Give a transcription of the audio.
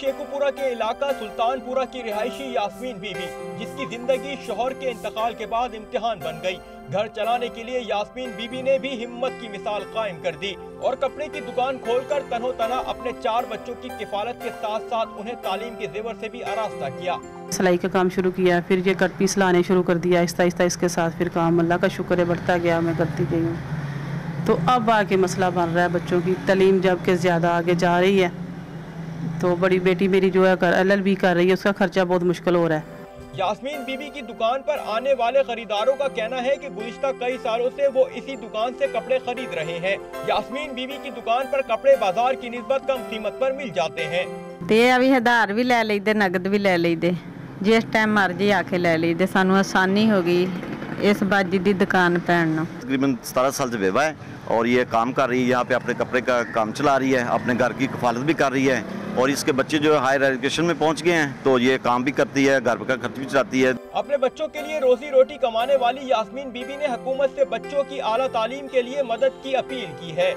शेखुपुरा के इलाका सुल्तानपुरा की रिहायशी यास्मीन बीबी, जिसकी जिंदगी शौहर के इंतकाल के बाद इम्तिहान बन गई। घर चलाने के लिए यास्मीन बीबी ने भी हिम्मत की मिसाल कायम कर दी और कपड़े की दुकान खोलकर तनोतना अपने 4 बच्चों की किफालत के साथ साथ उन्हें तालीम के जेवर से भी आरास्ता किया। सिलाई का काम शुरू किया, फिर ये कट पीस लाने शुरू कर दिया आहिस्ता आहिस्ता। इसके साथ फिर काम अल्लाह का शुक्र है बढ़ता गया, मैं करती गई हूँ। तो अब आके मसला बन रहा है बच्चों की तालीम, जबकि ज़्यादा आगे जा रही है। तो बड़ी बेटी मेरी जो है LLB कर रही है, उसका खर्चा बहुत मुश्किल हो रहा है। यास्मीन बीबी की दुकान पर आने वाले खरीदारों का कहना है कि गुज़िश्ता कई सालों से वो इसी दुकान से कपड़े खरीद रहे हैं। यास्मीन बीबी की दुकान पर कपड़े बाजार की निस्बत कम कीमत पर मिल जाते हैं। ते अभी आधार भी ले लेते, नगद भी ले लेते, जिस टाइम मर्जी आके ले लेते। सानू आसानी हो गई इस बाजी की दुकान पैन। तकरीबन 17 साल से विवाह है और ये काम कर रही है, यहाँ पे अपने कपड़े का काम चला रही है, अपने घर की किफालत भी कर रही है और इसके बच्चे जो हायर एजुकेशन में पहुँच गए हैं तो ये काम भी करती है, घर का खर्च भी चलाती है। अपने बच्चों के लिए रोजी रोटी कमाने वाली यास्मीन बीबी ने हुकूमत से बच्चों की आला तालीम के लिए मदद की अपील की है।